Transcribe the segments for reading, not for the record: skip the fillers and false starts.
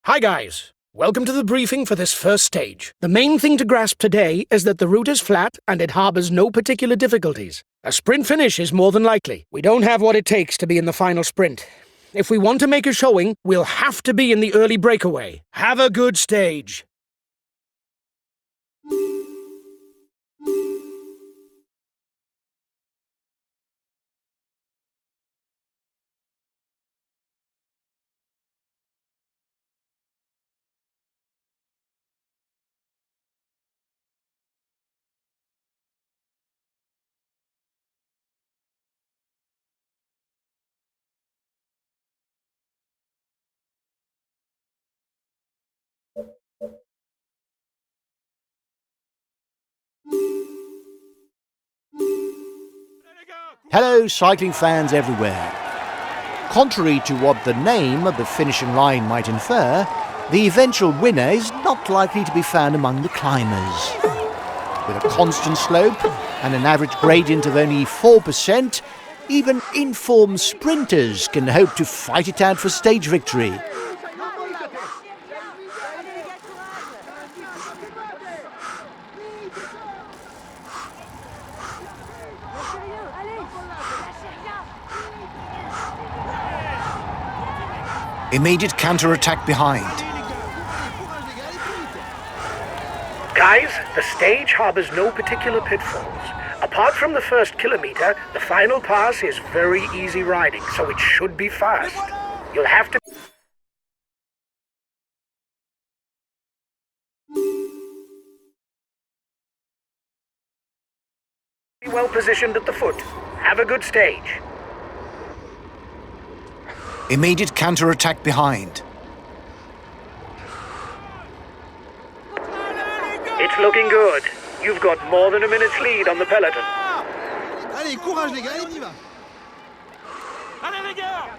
Hi guys! Welcome to the briefing for this first stage. The main thing to grasp today is that the route is flat and it harbours no particular difficulties. A sprint finish is more than likely. We don't have what it takes to be in the final sprint. If we want to make a showing, we'll have to be in the early breakaway. Have a good stage! Hello, cycling fans everywhere. Contrary to what the name of the finishing line might infer, the eventual winner is not likely to be found among the climbers. With a constant slope and an average gradient of only 4%, even informed sprinters can hope to fight it out for stage victory. Immediate counter-attack behind. Guys, the stage harbours no particular pitfalls. Apart from the first kilometre, the final pass is very easy riding, so it should be fast. You'll have to be well positioned at the foot. Have a good stage. Immediate counter-attack behind. It's looking good. You've got more than a minute's lead on the peloton. Allez, courage les gars, on y va. Allez les gars!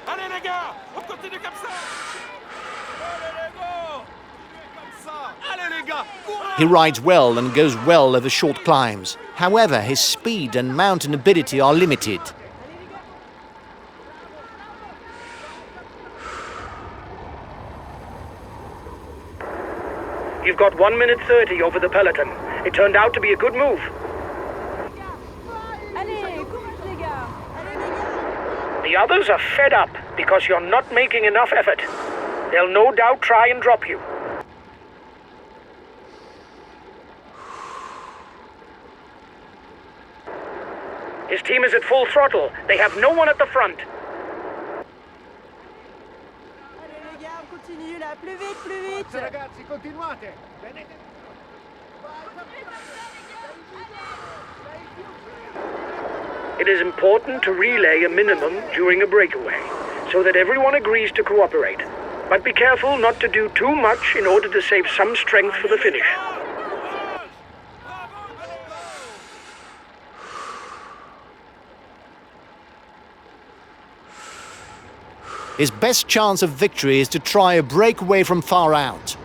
Allez les gars! On continue comme ça! Allez les gars! Allez les gars! Courage! He rides well and goes well over short climbs. However, his speed and mountain ability are limited. You've got 1 minute 30 over the peloton. It turned out to be a good move. Allez, courage les gars. Allez les gars. The others are fed up because you're not making enough effort. They'll no doubt try and drop you. His team is at full throttle. They have no one at the front. Allez les gars, on continue là, plus vite, plus vite. Ragazzi, continuate. It is important to relay a minimum during a breakaway, so that everyone agrees to cooperate. But be careful not to do too much in order to save some strength for the finish. His best chance of victory is to try a breakaway from far out.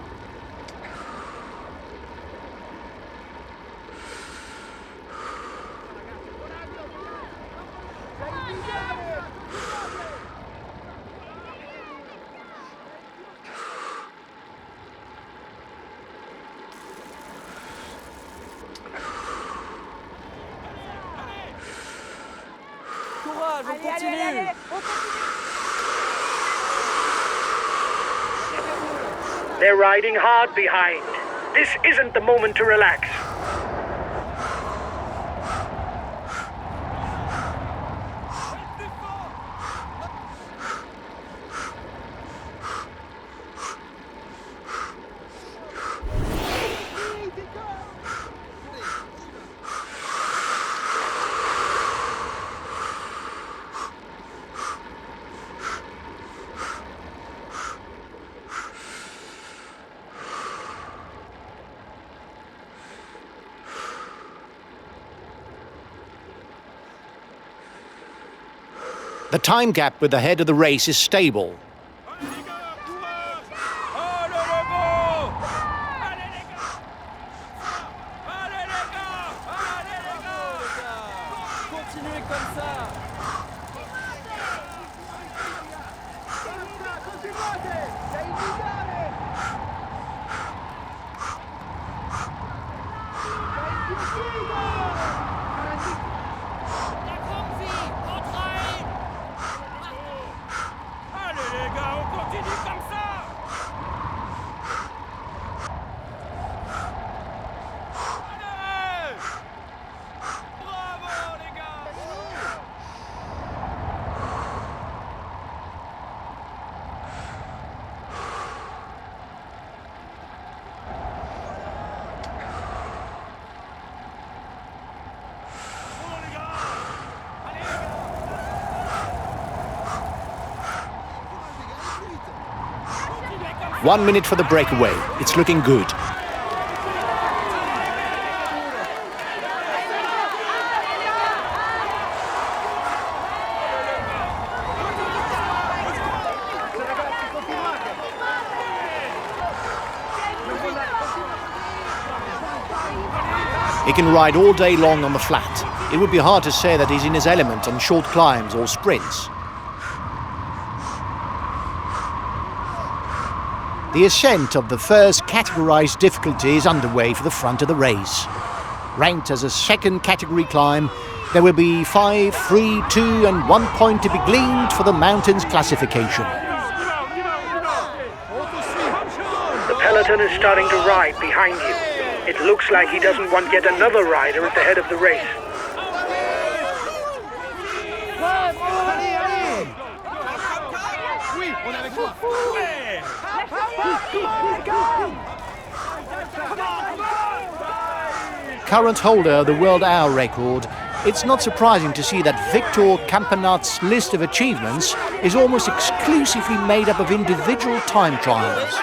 Courage, on continue. They're riding hard behind. This isn't the moment to relax. The time gap with the head of the race is stable. Continuez comme ça. Allez les gars, on continue comme ça. Allez. Bravo les gars. Bravo les gars. Allez les gars. 1 minute for the breakaway. It's looking good. He can ride all day long on the flat. It would be hard to say that he's in his element on short climbs or sprints. The ascent of the first categorized difficulty is underway for the front of the race. Ranked as a second category climb, there will be 5, 3, 2 and 1 point to be gleaned for the mountains classification. The peloton is starting to ride behind you. It looks like he doesn't want yet another rider at the head of the race. Oui, on est avec toi. Current holder of the world hour record, it's not surprising to see that Victor Campanat's list of achievements is almost exclusively made up of individual time trials.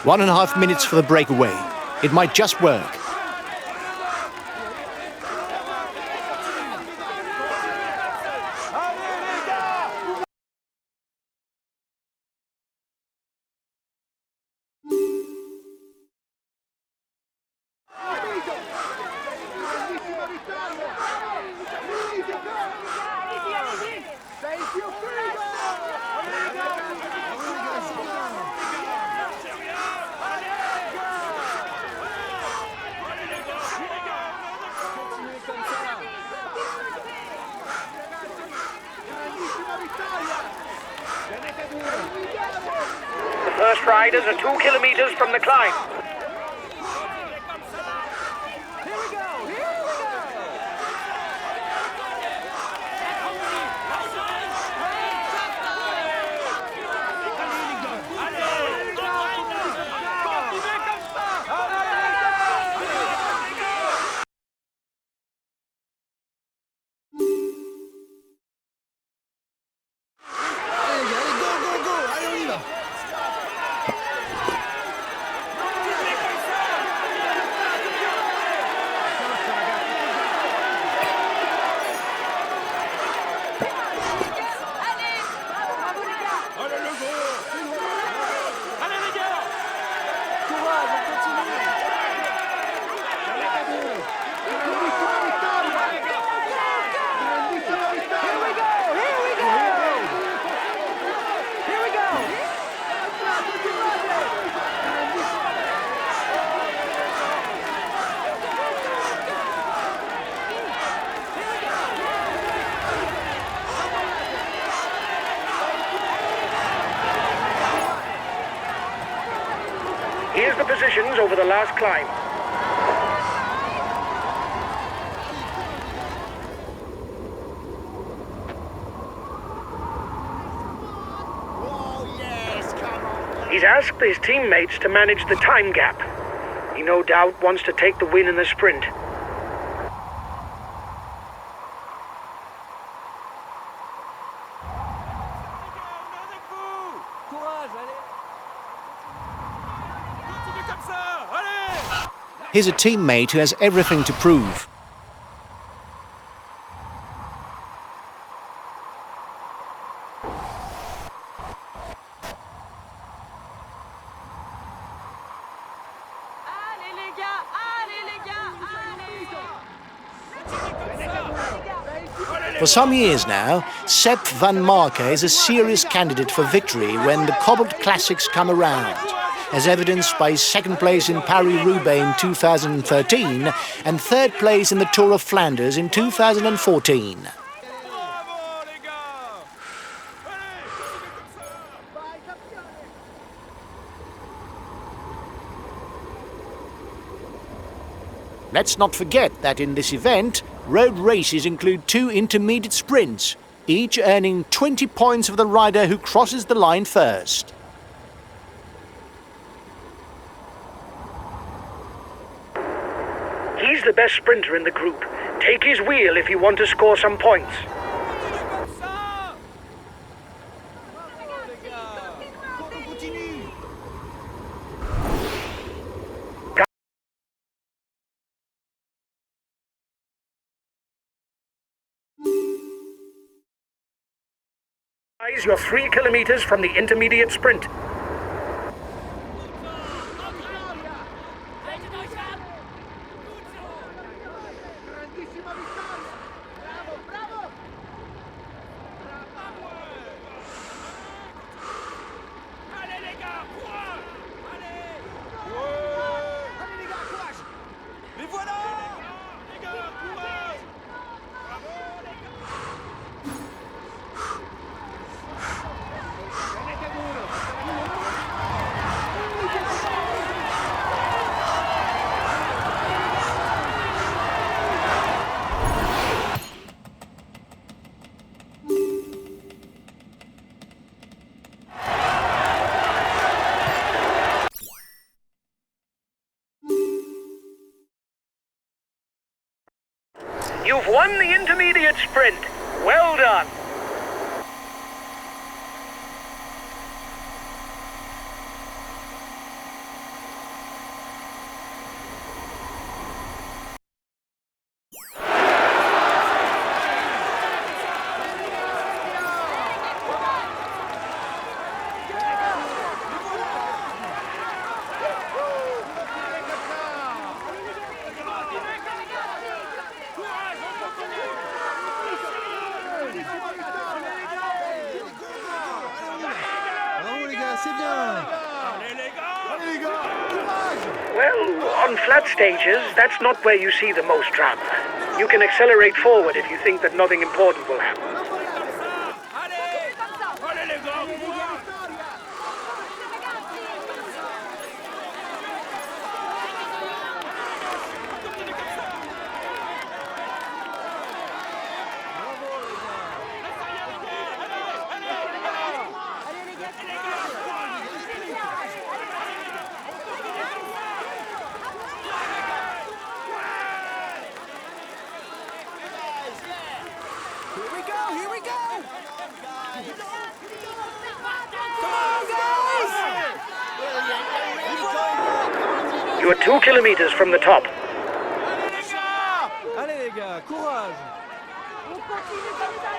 One and a half minutes for the breakaway. It might just work. riders are 2 kilometers from the climb. Here we go! Here we go! Here's the positions over the last climb. He's asked his teammates to manage the time gap. He no doubt wants to take the win in the sprint. Here's a teammate who has everything to prove. Allez les gars! Allez les gars! Allez! For some years now, Sepp van Marke is a serious candidate for victory when the cobbled classics come around, as evidenced by his second place in Paris-Roubaix in 2013 and third place in the Tour of Flanders in 2014. Let's not forget that in this event, road races include 2 intermediate sprints, each earning 20 points for the rider who crosses the line first. He's the best sprinter in the group. Take his wheel if you want to score some points. Guys, you're 3 kilometers from the intermediate sprint. Grandissima vittoria! Bravo, bravo! Allez les gars, courage! Allez! Allez les gars, courage! Les voilà! Les gars, courage! Bravo les gars! Tenete duro! You've won the intermediate sprint. Well done. Bravo les gars, c'est bien! Allez les gars! Allez les gars, courage! Well, on flat stages, that's not where you see the most drama. You can accelerate forward if you think that nothing important will happen. Allez! Allez les gars! You are 2 kilometers from the top. Allez les gars, courage. On continue comme ça.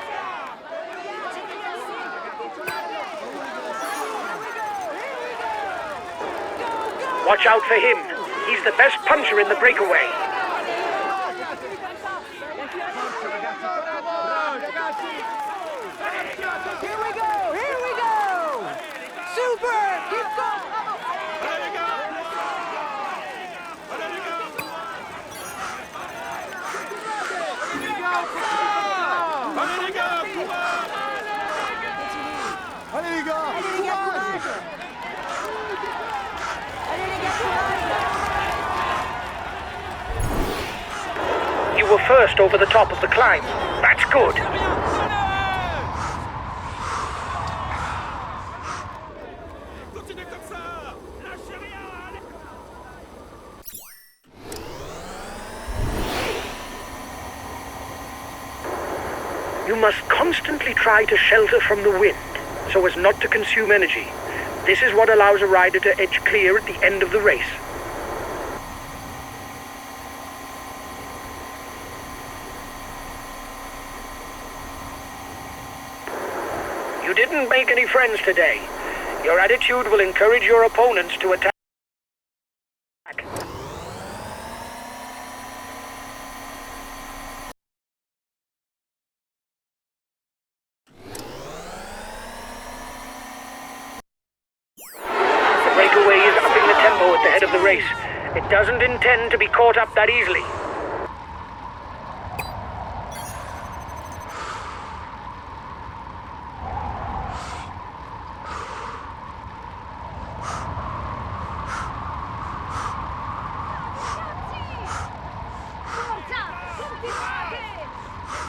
Watch out for him. He's the best puncher in the breakaway. Here we go! Super! Keep going! Allez les gars. Allez les gars. Allez les gars, courage. Allez les gars, Allez les gars, courage! Allez les gars, courage! You were first over the top of the climb. That's good. Continuez comme ça. Lâchez rien. Allez. You must constantly try to shelter from the wind so as not to consume energy. This is what allows a rider to edge clear at the end of the race. You didn't make any friends today. Your attitude will encourage your opponents to attack. The breakaway is upping the tempo at the head of the race. It doesn't intend to be caught up that easily.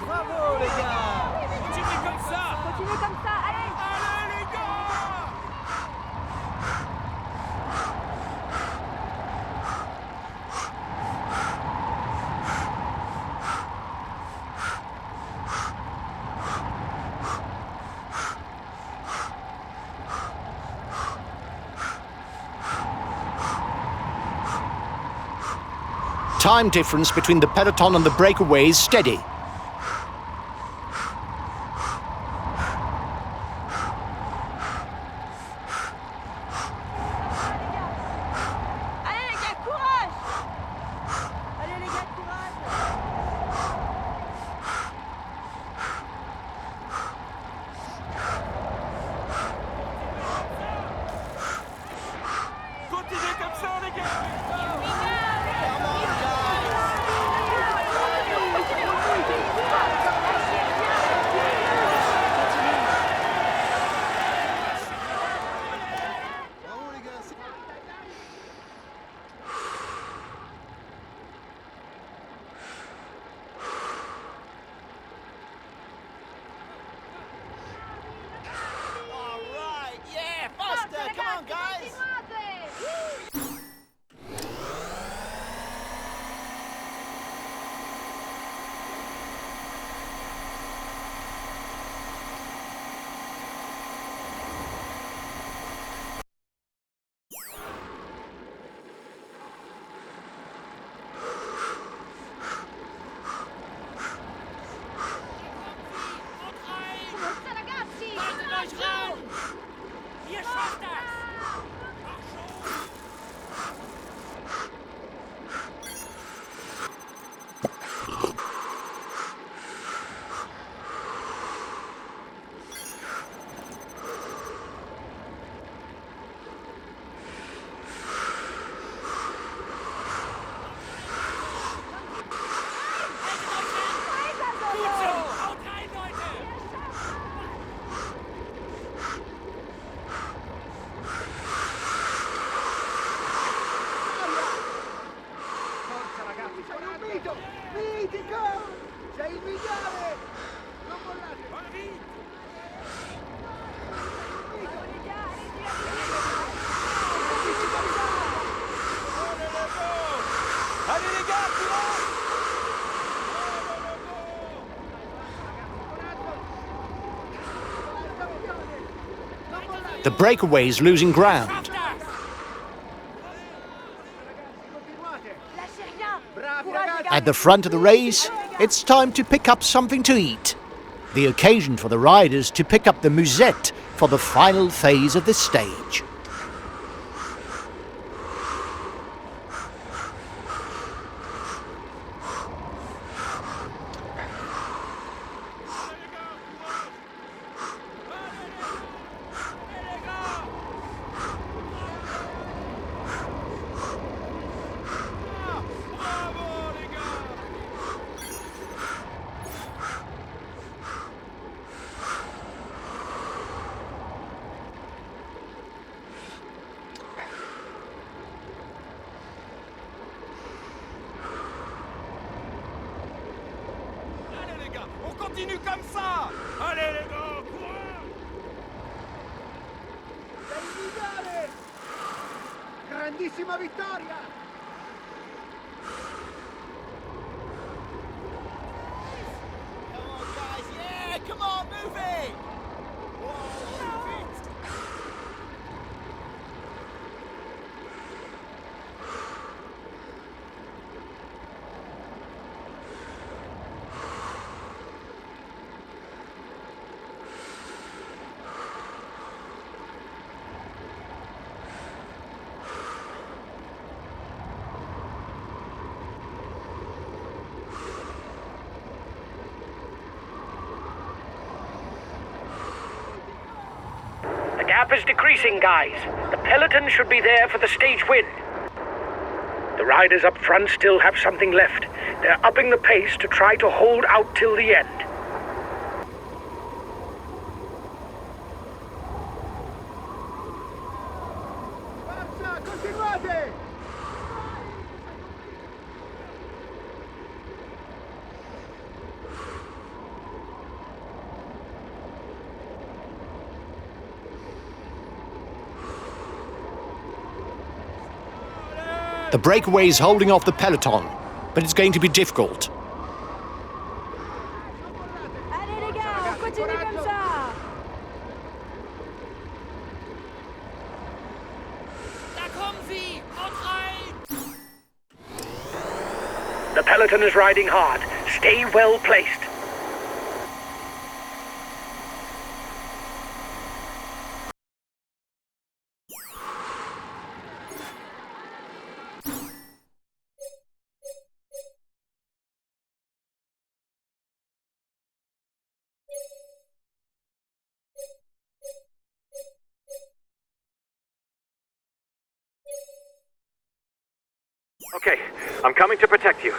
Bravo les gars. Continuez comme ça. Continuez comme ça, allez! Allez les gars. Time difference between the peloton and the breakaway is steady. Allez les gars, courage! Allez les gars, courage! Continuez comme ça les gars. bravo les gars. All right, yeah, faster. Come on guys. Forza ragazzi! Haltet euch ran. Ihr schafft das. Gut so. Haut rein, Leute. Forza ragazzi, sei un mito! Mitico! Sei il migliore! Non mollate! Va vite. Allez les gars, courage. The breakaway is losing ground. Schafft das. At the front of the race, it's time to pick up something to eat. The occasion for the riders to pick up the musette for the final phase of the stage. Allez les gars, on continue comme ça. Allez les gars, courez. Sei il migliore! Grandissima vittoria! Come on guys, yeah, come on, move it. The gap is decreasing, guys. The peloton should be there for the stage win. The riders up front still have something left. They're upping the pace to try to hold out till the end. Forza, continuate! The breakaway is holding off the peloton, but it's going to be difficult. Allez les gars, on continue comme ça. Da kommen sie, haut rein. The peloton is riding hard. Stay well placed. Okay, I'm coming to protect you.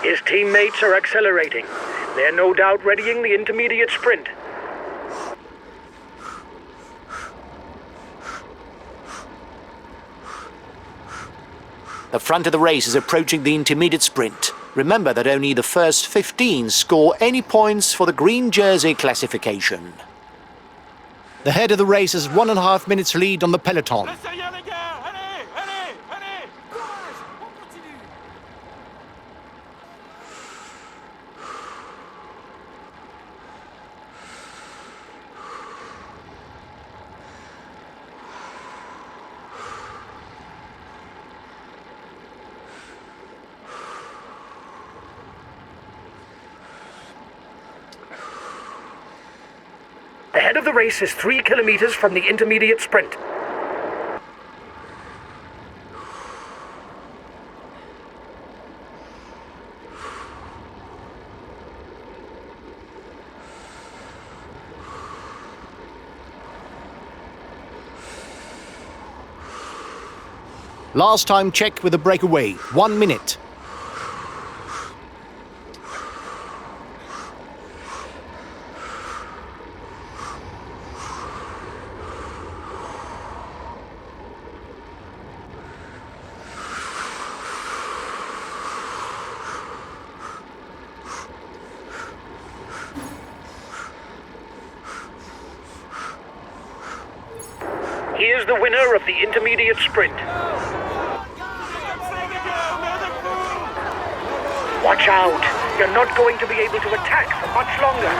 His teammates are accelerating. They're no doubt readying the intermediate sprint. The front of the race is approaching the intermediate sprint. Remember that only the first 15 score any points for the green jersey classification. The head of the race has 1.5 minutes lead on the peloton. Laissez rien les gars, allez, allez, allez. Courage, on continue. The head of the race is 3 kilometers from the intermediate sprint. Last time check with the breakaway, 1 minute. here's the winner of the intermediate sprint. Watch out! You're not going to be able to attack for much longer.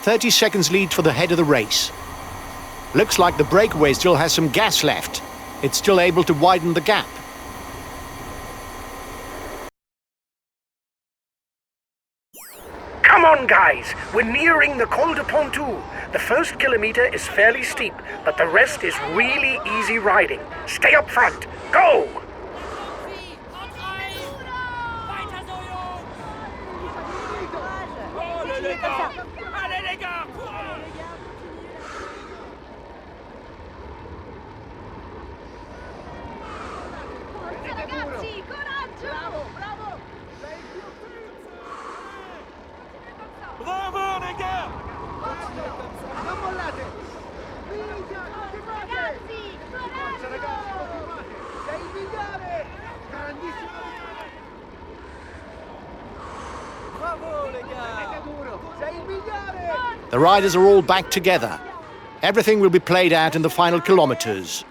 "30 seconds lead for the head of the race. Looks like the breakaway still has some gas left. It's still able to widen the gap. Come on, guys! We're nearing the Col de Pontoux. The first kilometer is fairly steep, but the rest is really easy riding. Stay up front. Go! Allez les gars! Allez les gars! Courage! Ragazzi, coraggio! Bravo, bravo! Sei più Bravo les gars! Non mollate! Minchia, continuate! Ragazzi, Forza ragazzi, continuate! Sei il migliore! Grandissimo! Bravo les gars! Tenete duro! Sei il migliore! The riders are all back together. Everything will be played out in the final kilometers.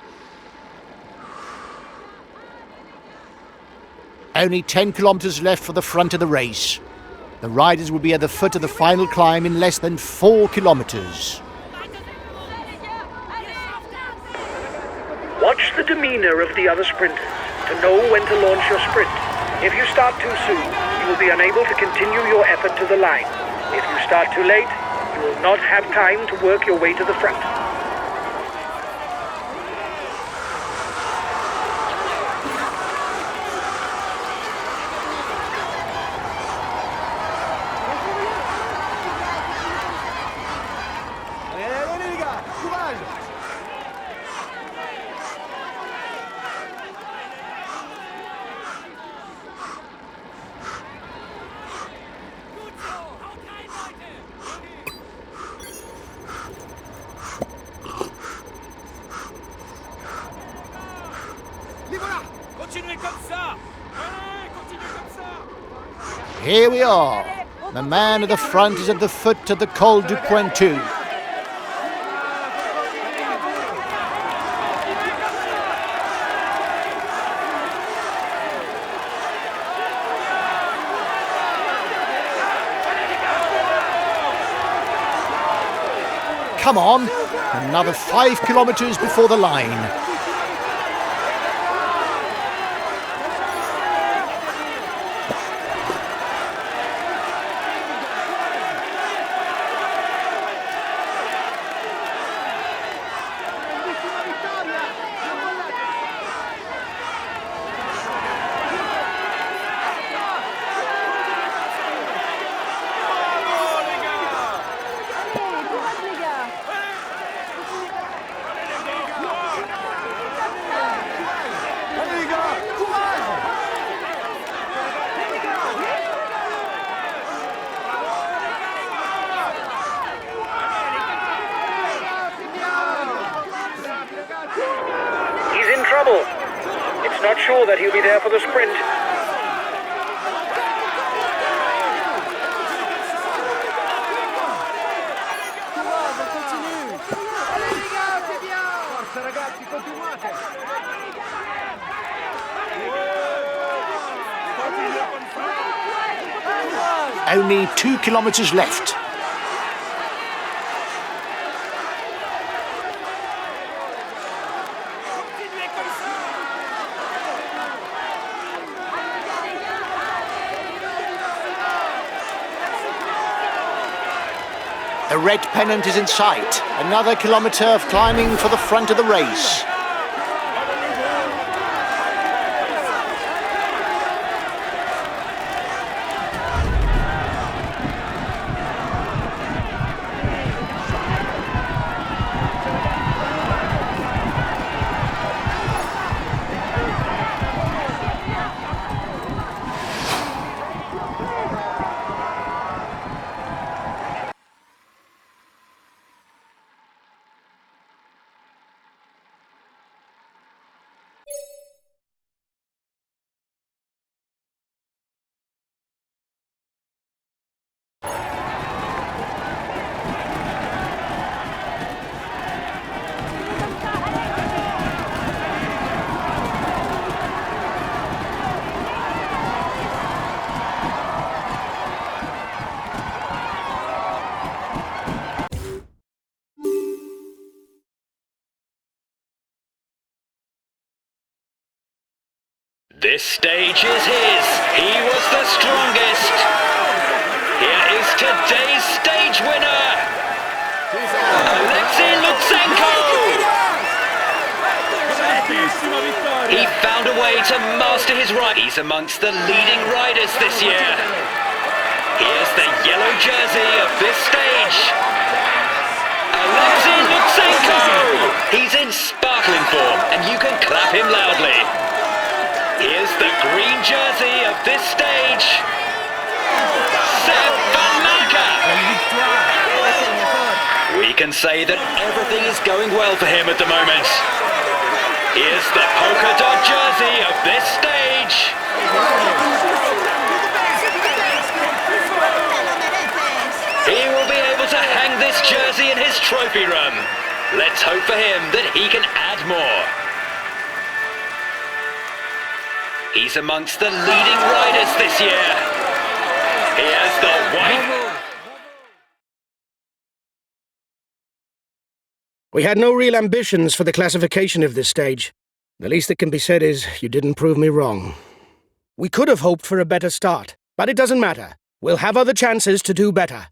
Only 10 kilometers left for the front of the race. The riders will be at the foot of the final climb in less than 4 kilometers. Watch the demeanor of the other sprinters to know when to launch your sprint. If you start too soon, you will be unable to continue your effort to the line. If you start too late, you will not have time to work your way to the front. Allez les gars, courage! Les voilà! Continuez comme ça! Allez, continuez comme ça! Here we are. The man at the front is at the foot of the Col du Pointu. Come on, another 5 kilometers before the line. Grandissima vittoria! Non mollate! Allez, courage les gars! Allez les gars, courage! He's in trouble. It's not sure that he'll be there for the sprint. Allez les gars, c'est bien! Forza ragazzi, continuate! Only 2 kilometers left. Continuez comme ça! The red pennant is in sight. Another kilometer of climbing for the front of the race. This stage is his. He was the strongest. Here is today's stage winner, Alexei Lutsenko. He found a way to master his ride. He's amongst the leading riders this year. Here's the yellow jersey of this stage, Alexei Lutsenko. He's in sparkling form, and you can clap him loudly. Here's the green jersey of this stage, Seb Van Marke. We can say that everything is going well for him at the moment. Here's the polka dot jersey of this stage, he will be able to hang this jersey in his trophy room. Let's hope for him that he can add more. He's amongst the leading riders this year. Here's the white... We had no real ambitions for the classification of this stage. The least that can be said is you didn't prove me wrong. We could have hoped for a better start, but it doesn't matter. We'll have other chances to do better.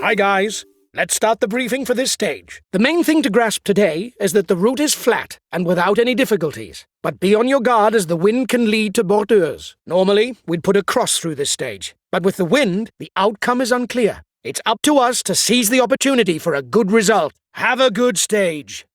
Hi guys, let's start the briefing for this stage. The main thing to grasp today is that the route is flat and without any difficulties. But be on your guard as the wind can lead to bordures. Normally, we'd put a cross through this stage, but with the wind, the outcome is unclear. It's up to us to seize the opportunity for a good result. Have a good stage.